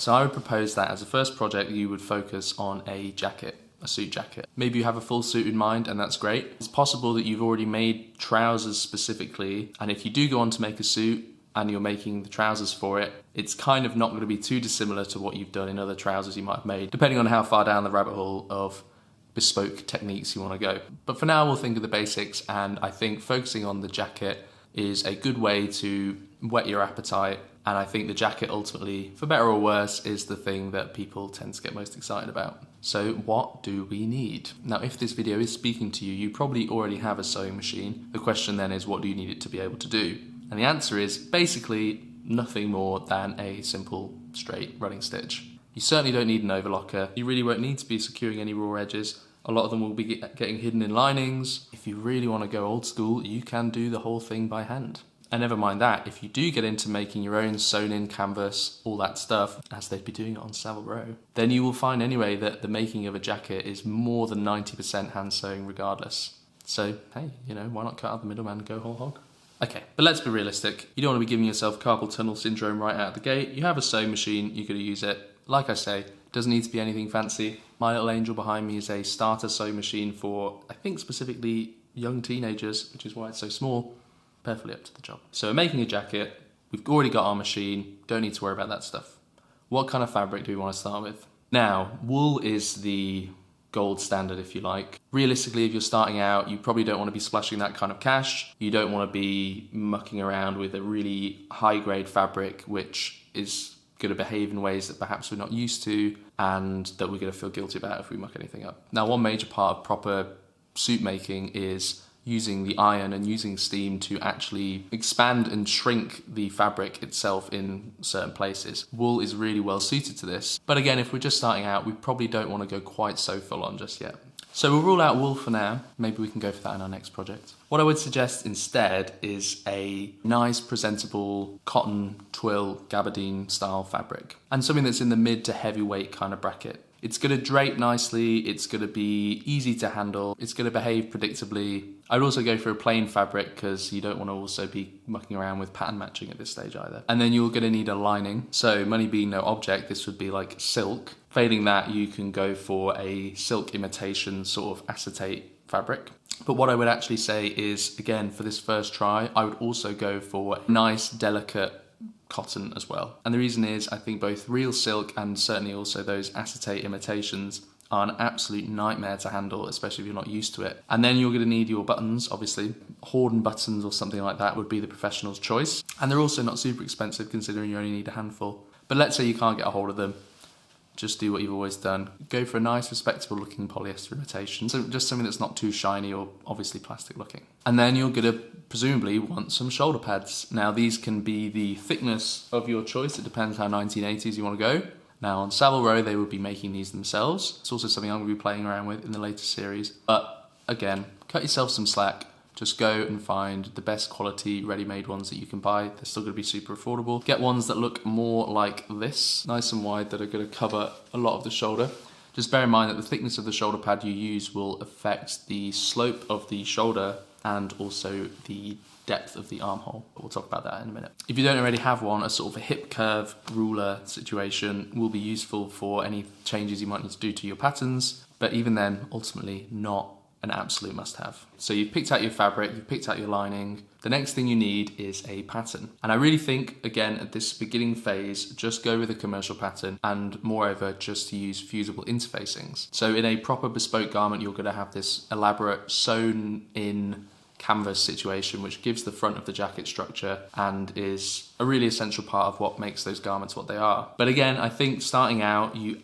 So I would propose that as a first project, you would focus on a jacket, a suit jacket. Maybe you have a full suit in mind, and that's great. It's possible that you've already made trousers specifically, and if you do go on to make a suit and you're making the trousers for it, it's kind of not going to be too dissimilar to what you've done in other trousers you might have made, depending on how far down the rabbit hole of bespoke techniques you want to go. But for now, we'll think of the basics, and I think focusing on the jacket is a good way to whet your appetite. And I think the jacket ultimately, for better or worse, is the thing that people tend to get most excited about. So what do we need? Now, if this video is speaking to you, you probably already have a sewing machine. The question then is, what do you need it to be able to do? And the answer is basically nothing more than a simple straight running stitch. You certainly don't need an overlocker. You really won't need to be securing any raw edges. A lot of them will be getting hidden in linings. If you really want to go old school, you can do the whole thing by hand. And never mind that, if you do get into making your own sewn-in canvas, all that stuff, as they'd be doing it on Savile Row, then you will find anyway that the making of a jacket is more than 90% hand sewing regardless. So, hey, you know, why not cut out the middleman and go whole hog? Okay, but let's be realistic. You don't want to be giving yourself carpal tunnel syndrome right out of the gate. You have a sewing machine, you're going to use it. Like I say, doesn't need to be anything fancy. My little angel behind me is a starter sewing machine for, I think specifically young teenagers, which is why it's so small. Perfectly up to the job. So we're making a jacket, we've already got our machine, don't need to worry about that stuff. What kind of fabric do we want to start with? Now, wool is the gold standard, if you like. Realistically, if you're starting out, you probably don't want to be splashing that kind of cash. You don't want to be mucking around with a really high-grade fabric, which is going to behave in ways that perhaps we're not used to, and that we're going to feel guilty about if we muck anything up. Now, one major part of proper suit making is using the iron and using steam to actually expand and shrink the fabric itself in certain places. Wool is really well suited to this. But again, if we're just starting out, we probably don't want to go quite so full on just yet. So we'll rule out wool for now. Maybe we can go for that in our next project. What I would suggest instead is a nice presentable cotton twill gabardine style fabric, and something that's in the mid to heavyweight kind of bracket. It's going to drape nicely, it's going to be easy to handle, it's going to behave predictably. I'd also go for a plain fabric because you don't want to also be mucking around with pattern matching at this stage either. And then you're going to need a lining. So money being no object, this would be like silk. Failing that, you can go for a silk imitation sort of acetate fabric. But what I would actually say is, again, for this first try, I would also go for nice, delicate cotton as well. And the reason is, I think both real silk and certainly also those acetate imitations are an absolute nightmare to handle, especially if you're not used to it. And then you're going to need your buttons, obviously. Horden buttons or something like that would be the professional's choice. And they're also not super expensive considering you only need a handful. But let's say you can't get a hold of them. Just do what you've always done. Go for a nice, respectable looking polyester imitation. So just something that's not too shiny or obviously plastic looking. And then you're going to presumably want some shoulder pads. Now these can be the thickness of your choice. It depends how 1980s you want to go. Now on Savile Row, they would be making these themselves. It's also something I'm going to be playing around with in the later series. But again, cut yourself some slack. Just go and find the best quality ready-made ones that you can buy. They're still going to be super affordable. Get ones that look more like this, nice and wide, that are going to cover a lot of the shoulder. Just bear in mind that the thickness of the shoulder pad you use will affect the slope of the shoulder and also the depth of the armhole. We'll talk about that in a minute. If you don't already have one, a sort of a hip curve ruler situation will be useful for any changes you might need to do to your patterns, but even then, ultimately not an absolute must-have. So you've picked out your fabric, you've picked out your lining. The next thing you need is a pattern. And I really think, again, at this beginning phase, just go with a commercial pattern, and moreover, just use fusible interfacings. So in a proper bespoke garment, you're gonna have this elaborate sewn-in canvas situation, which gives the front of the jacket structure and is a really essential part of what makes those garments what they are. But again, I think starting out, you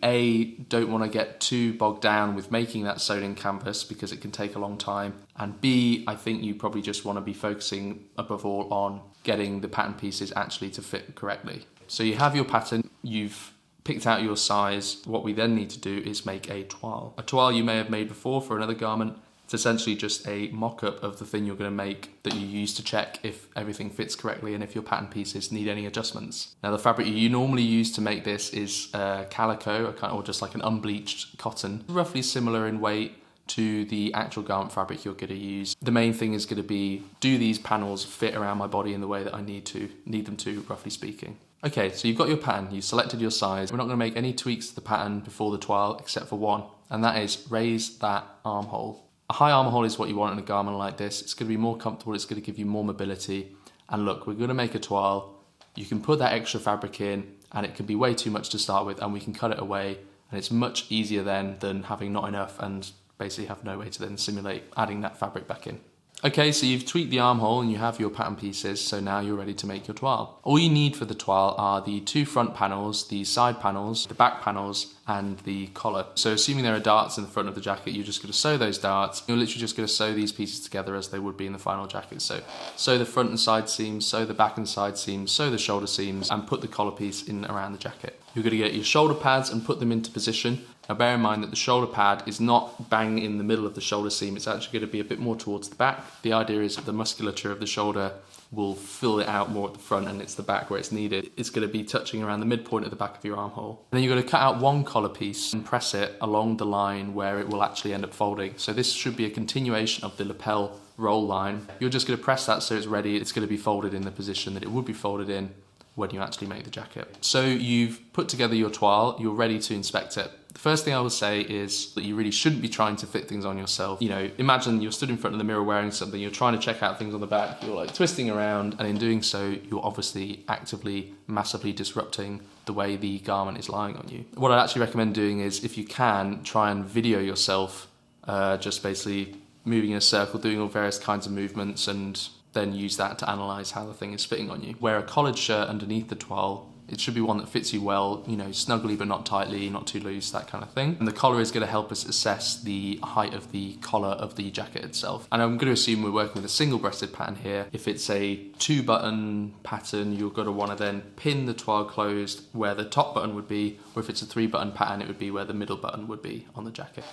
don't want to get too bogged down with making that sewn in canvas because it can take a long time. And B, I think you probably just want to be focusing above all on getting the pattern pieces actually to fit correctly. So you have your pattern, you've picked out your size. What we then need to do is make a toile. A toile you may have made before for another garment. It's essentially just a mock-up of the thing you're going to make that you use to check if everything fits correctly and if your pattern pieces need any adjustments. Now the fabric you normally use to make this is calico, or just like an unbleached cotton, roughly similar in weight to the actual garment fabric you're going to use. The main thing is going to be, do these panels fit around my body in the way that I need them to, roughly speaking. Okay, so you've got your pattern, you've selected your size. We're not going to make any tweaks to the pattern before the toile except for one, and that is raise that armhole. A high armhole is what you want in a garment like this. It's going to be more comfortable, it's going to give you more mobility. And look, we're going to make a toile. You can put that extra fabric in and it can be way too much to start with, and we can cut it away, and it's much easier then than having not enough and basically have no way to then simulate adding that fabric back in. Okay, so you've tweaked the armhole and you have your pattern pieces, so now you're ready to make your toile. All you need for the toile are the two front panels, the side panels, the back panels, and the collar. So assuming there are darts in the front of the jacket, you're just going to sew those darts. You're literally just going to sew these pieces together as they would be in the final jacket. So sew the front and side seams, sew the back and side seams, sew the shoulder seams, and put the collar piece in around the jacket. You're going to get your shoulder pads and put them into position. Now bear in mind that the shoulder pad is not bang in the middle of the shoulder seam, it's actually going to be a bit more towards the back. The idea is that the musculature of the shoulder will fill it out more at the front, and it's the back where it's needed. It's going to be touching around the midpoint at the back of your armhole. And then you're going to cut out one collar piece and press it along the line where it will actually end up folding. So this should be a continuation of the lapel roll line. You're just going to press that so it's ready. It's going to be folded in the position that it would be folded in when you actually make the jacket. So you've put together your toile, you're ready to inspect it. The first thing I will say is that you really shouldn't be trying to fit things on yourself. You know, imagine you're stood in front of the mirror wearing something, you're trying to check out things on the back, you're like twisting around, and in doing so, you're obviously actively, massively disrupting the way the garment is lying on you. What I'd actually recommend doing is, if you can, try and video yourself, just basically moving in a circle, doing all various kinds of movements, and then use that to analyse how the thing is fitting on you. Wear a collared shirt underneath the toile. It should be one that fits you well, you know, snugly but not tightly, not too loose, that kind of thing. And the collar is going to help us assess the height of the collar of the jacket itself. And I'm going to assume we're working with a single-breasted pattern here. If it's a 2-button pattern, you're going to want to then pin the toile closed where the top button would be, or if it's a 3-button pattern, it would be where the middle button would be on the jacket.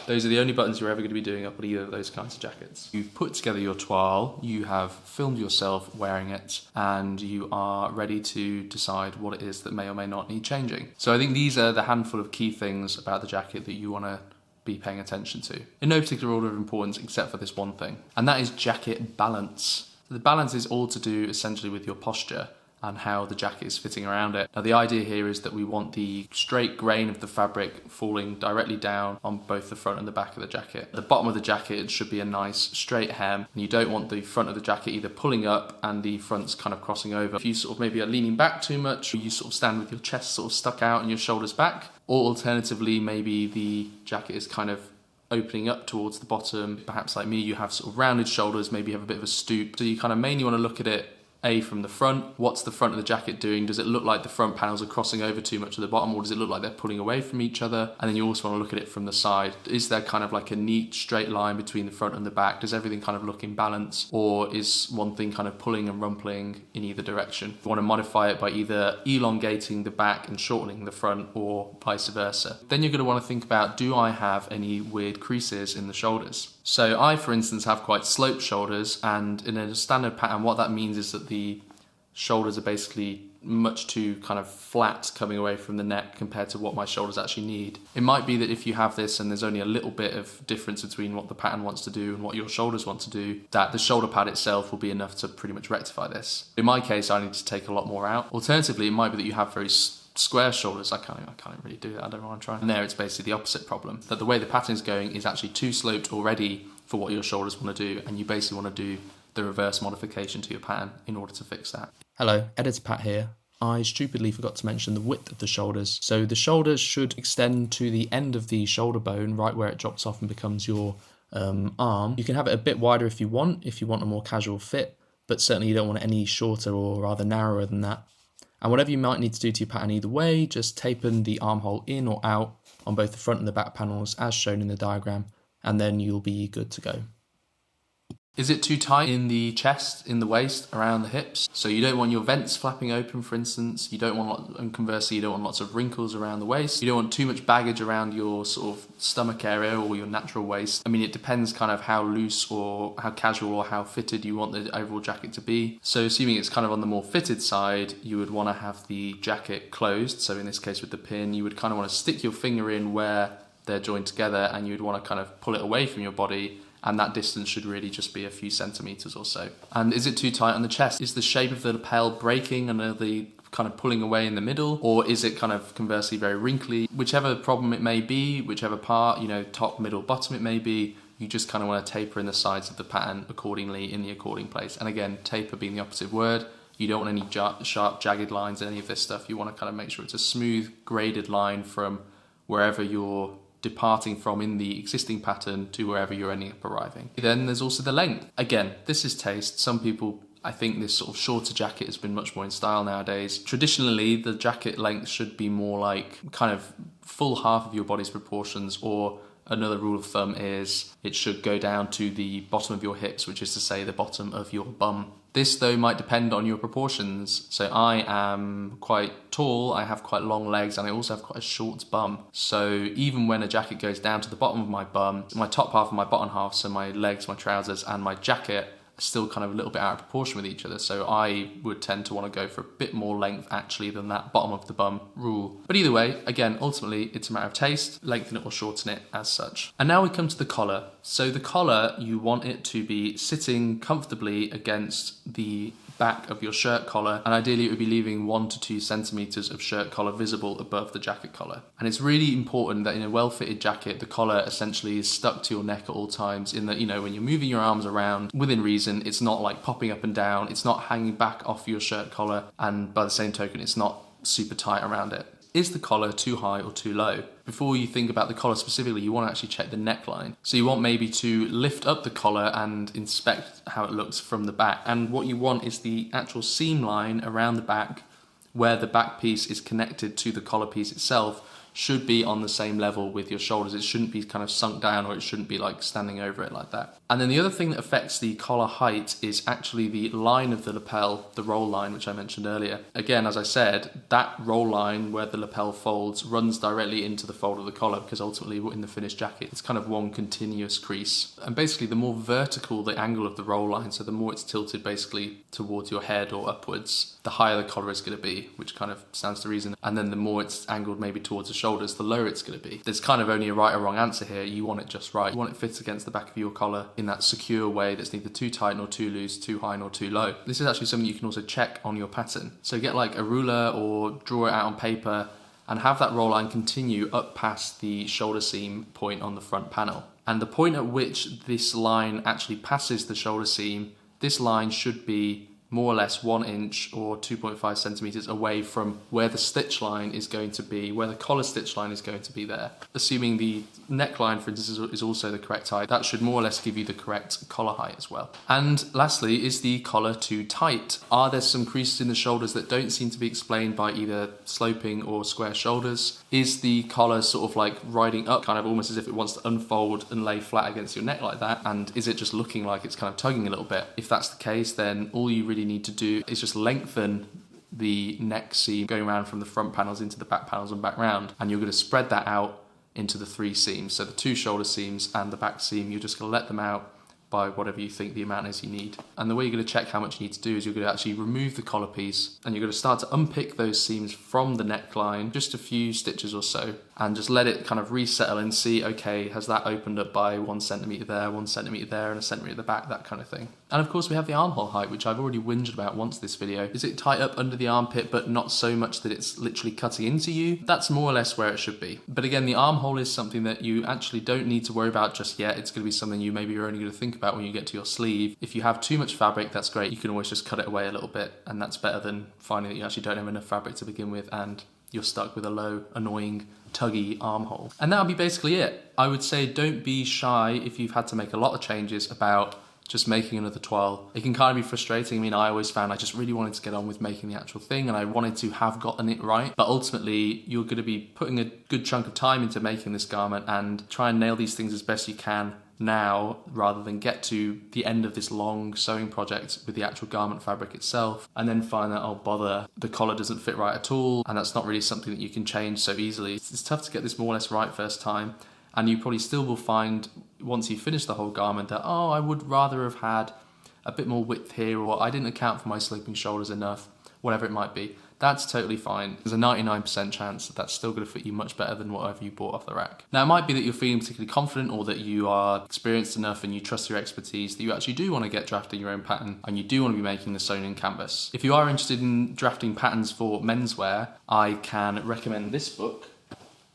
Those are the only buttons you're ever going to be doing up on either of those kinds of jackets. You've put together your toile, you have filmed yourself wearing it, and you are ready to decide what it is that may or may not need changing. So I think these are the handful of key things about the jacket that you want to be paying attention to, in no particular order of importance except for this one thing, and that is jacket balance. The balance is all to do essentially with your posture and how the jacket is fitting around it. Now the idea here is that we want the straight grain of the fabric falling directly down on both the front and the back of the jacket. At the bottom of the jacket should be a nice straight hem, and you don't want the front of the jacket either pulling up and the front's kind of crossing over. If you sort of maybe are leaning back too much, or you sort of stand with your chest sort of stuck out and your shoulders back, or alternatively maybe the jacket is kind of opening up towards the bottom. Perhaps like me, you have sort of rounded shoulders, maybe you have a bit of a stoop. So you kind of mainly want to look at it from the front. What's the front of the jacket doing? Does it look like the front panels are crossing over too much at the bottom, or does it look like they're pulling away from each other? And then you also want to look at it from the side. Is there kind of like a neat straight line between the front and the back? Does everything kind of look in balance, or is one thing kind of pulling and rumpling in either direction? You want to modify it by either elongating the back and shortening the front, or vice versa. Then you're going to want to think about, do I have any weird creases in the shoulders? So I, for instance, have quite sloped shoulders, and in a standard pattern, what that means is that the shoulders are basically much too kind of flat coming away from the neck compared to what my shoulders actually need. It might be that if you have this and there's only a little bit of difference between what the pattern wants to do and what your shoulders want to do, that the shoulder pad itself will be enough to pretty much rectify this. In my case, I need to take a lot more out. Alternatively, it might be that you have very square shoulders. I can't really do that, I don't know what I'm trying. And there it's basically the opposite problem, that the way the pattern is going is actually too sloped already for what your shoulders want to do, and you basically want to do the reverse modification to your pattern in order to fix that. Hello, Editor Pat here. I stupidly forgot to mention the width of the shoulders. So the shoulders should extend to the end of the shoulder bone, right where it drops off and becomes your arm. You can have it a bit wider if you want a more casual fit, but certainly you don't want it any shorter or rather narrower than that. And whatever you might need to do to your pattern either way, just tapen the armhole in or out on both the front and the back panels as shown in the diagram, and then you'll be good to go. Is it too tight in the chest, in the waist, around the hips? So you don't want your vents flapping open, for instance. You don't want, and conversely, you don't want lots of wrinkles around the waist. You don't want too much baggage around your sort of stomach area or your natural waist. I mean, it depends kind of how loose or how casual or how fitted you want the overall jacket to be. So assuming it's kind of on the more fitted side, you would want to have the jacket closed. So in this case with the pin, you would kind of want to stick your finger in where they're joined together, and you'd want to kind of pull it away from your body, and that distance should really just be a few centimetres or so. And is it too tight on the chest? Is the shape of the lapel breaking under the kind of pulling away in the middle, or is it kind of conversely very wrinkly? Whichever problem it may be, whichever part, you know, top, middle, bottom it may be, you just kind of want to taper in the sides of the pattern accordingly in the according place. And again, taper being the opposite word. You don't want any sharp, jagged lines in any of this stuff. You want to kind of make sure it's a smooth, graded line from wherever you're departing from in the existing pattern to wherever you're ending up arriving. Then there's also the length. Again, this is taste. Some people, I think this sort of shorter jacket has been much more in style nowadays. Traditionally, the jacket length should be more like kind of full half of your body's proportions, or another rule of thumb is it should go down to the bottom of your hips, which is to say the bottom of your bum. This though might depend on your proportions. So I am quite tall, I have quite long legs, and I also have quite a short bum. So even when a jacket goes down to the bottom of my bum, my top half and my bottom half, so my legs, my trousers and my jacket, still kind of a little bit out of proportion with each other. So I would tend to want to go for a bit more length actually than that bottom of the bum rule. But either way, again, ultimately it's a matter of taste, lengthen it or shorten it as such. And now we come to the collar. So the collar, you want it to be sitting comfortably against the back of your shirt collar, and ideally it would be leaving 1 to 2 centimeters of shirt collar visible above the jacket collar. And it's really important that in a well-fitted jacket, the collar essentially is stuck to your neck at all times, in that, you know, when you're moving your arms around within reason, it's not like popping up and down, it's not hanging back off your shirt collar, and by the same token, it's not super tight around it. Is the collar too high or too low? Before you think about the collar specifically, you want to actually check the neckline. So you want maybe to lift up the collar and inspect how it looks from the back. And what you want is the actual seam line around the back, where the back piece is connected to the collar piece itself, should be on the same level with your shoulders. It shouldn't be kind of sunk down, or it shouldn't be like standing over it like that. And then the other thing that affects the collar height is actually the line of the lapel, the roll line, which I mentioned earlier. Again, as I said, that roll line where the lapel folds runs directly into the fold of the collar, because ultimately in the finished jacket, it's kind of one continuous crease. And basically the more vertical the angle of the roll line, so the more it's tilted basically towards your head or upwards, the higher the collar is going to be, which kind of stands to reason. And then the more it's angled maybe towards the shoulders, the lower it's going to be. There's kind of only a right or wrong answer here. You want it just right. You want it fit against the back of your collar in that secure way that's neither too tight nor too loose, too high nor too low. This is actually something you can also check on your pattern. So get like a ruler or draw it out on paper and have that roll line continue up past the shoulder seam point on the front panel. And the point at which this line actually passes the shoulder seam, this line should be more or less 1 inch or 2.5 centimeters away from where the stitch line is going to be, where the collar stitch line is going to be there. Assuming the neckline, for instance, is also the correct height, that should more or less give you the correct collar height as well. And lastly, is the collar too tight? Are there some creases in the shoulders that don't seem to be explained by either sloping or square shoulders? Is the collar sort of like riding up, kind of almost as if it wants to unfold and lay flat against your neck like that? And is it just looking like it's kind of tugging a little bit? If that's the case, then all you really need to do is just lengthen the neck seam going around from the front panels into the back panels and back round, and you're going to spread that out into the 3 seams. So the 2 shoulder seams and the back seam, you're just going to let them out by whatever you think the amount is you need. And the way you're going to check how much you need to do is you're going to actually remove the collar piece, and you're going to start to unpick those seams from the neckline, just a few stitches or so, and just let it kind of resettle and see, okay, has that opened up by 1 centimeter there, 1 centimeter there, and a centimeter at the back, that kind of thing. And of course we have the armhole height, which I've already whinged about once this video. Is it tight up under the armpit but not so much that it's literally cutting into you? That's more or less where it should be. But again, the armhole is something that you actually don't need to worry about just yet. It's going to be something you're only going to think about when you get to your sleeve. If you have too much fabric, that's great. You can always just cut it away a little bit, and that's better than finding that you actually don't have enough fabric to begin with and you're stuck with a low, annoying, tuggy armhole. And that'll be basically it. I would say don't be shy if you've had to make a lot of changes about just making another toile. It can kind of be frustrating. I mean, I always found I just really wanted to get on with making the actual thing, and I wanted to have gotten it right. But ultimately, you're going to be putting a good chunk of time into making this garment, and try and nail these things as best you can now, rather than get to the end of this long sewing project with the actual garment fabric itself and then find that, oh bother, the collar doesn't fit right at all, and that's not really something that you can change so easily. It's tough to get this more or less right first time, and you probably still will find once you finish the whole garment that, oh, I would rather have had a bit more width here, or I didn't account for my sloping shoulders enough, whatever it might be. that's totally fine. There's a 99% chance that that's still going to fit you much better than whatever you bought off the rack. Now, it might be that you're feeling particularly confident, or that you are experienced enough and you trust your expertise that you actually do want to get drafting your own pattern and you do want to be making the sewn in canvas. If you are interested in drafting patterns for menswear, I can recommend this book,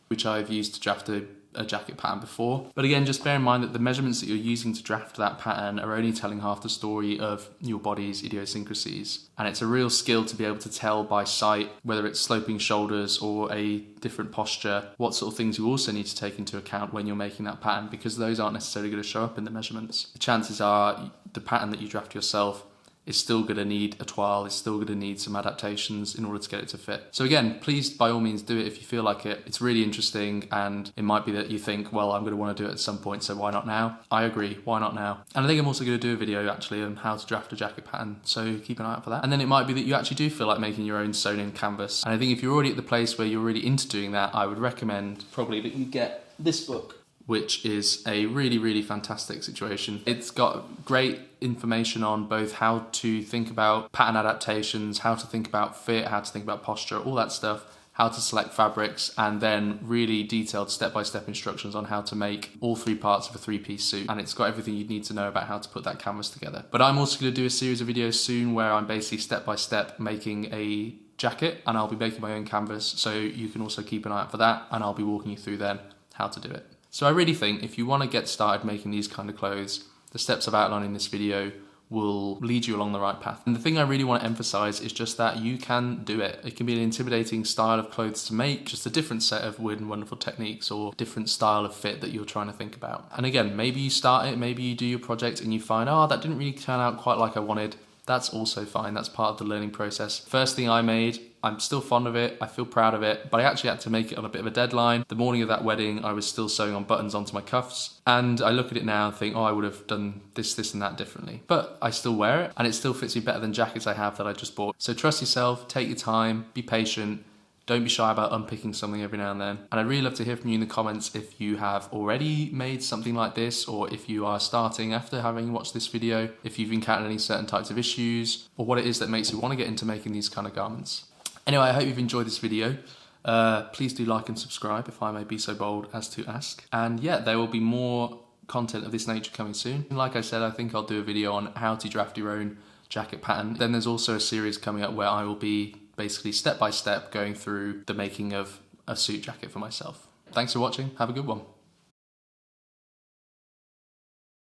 which I've used to draft a jacket pattern before. But again, just bear in mind that the measurements that you're using to draft that pattern are only telling half the story of your body's idiosyncrasies. And it's a real skill to be able to tell by sight, whether it's sloping shoulders or a different posture, what sort of things you also need to take into account when you're making that pattern, because those aren't necessarily going to show up in the measurements. The chances are the pattern that you draft yourself is still going to need a toile, it's still going to need some adaptations in order to get it to fit. So again, please by all means do it if you feel like it. It's really interesting, and it might be that you think, well, I'm going to want to do it at some point, so why not now? I agree, why not now? And I think I'm also going to do a video actually on how to draft a jacket pattern, so keep an eye out for that. And then it might be that you actually do feel like making your own sewn in canvas. And I think if you're already at the place where you're really into doing that, I would recommend probably that you get this book, which is a really, really fantastic situation. It's got great information on both how to think about pattern adaptations, how to think about fit, how to think about posture, all that stuff, how to select fabrics, and then really detailed step-by-step instructions on how to make all three parts of a three-piece suit. And it's got everything you need to know about how to put that canvas together. But I'm also going to do a series of videos soon where I'm basically step-by-step making a jacket, and I'll be making my own canvas, so you can also keep an eye out for that, and I'll be walking you through then how to do it. So I really think if you want to get started making these kind of clothes, the steps I've outlined in this video will lead you along the right path. And the thing I really want to emphasize is just that you can do it. It can be an intimidating style of clothes to make, just a different set of weird and wonderful techniques or different style of fit that you're trying to think about. And again, maybe you start it, maybe you do your project and you find, oh, that didn't really turn out quite like I wanted. That's also fine, that's part of the learning process. First thing I made, I'm still fond of it, I feel proud of it, but I actually had to make it on a bit of a deadline. The morning of that wedding, I was still sewing on buttons onto my cuffs, and I look at it now and think, oh, I would have done this and that differently. But I still wear it, and it still fits me better than jackets I have that I just bought. So trust yourself, take your time, be patient, don't be shy about unpicking something every now and then. And I'd really love to hear from you in the comments if you have already made something like this, or if you are starting after having watched this video, if you've encountered any certain types of issues, or what it is that makes you want to get into making these kind of garments. Anyway, I hope you've enjoyed this video. Please do like and subscribe if I may be so bold as to ask. And yeah, there will be more content of this nature coming soon. Like I said, I think I'll do a video on how to draft your own jacket pattern. Then there's also a series coming up where I will be basically step by step going through the making of a suit jacket for myself. Thanks for watching, have a good one.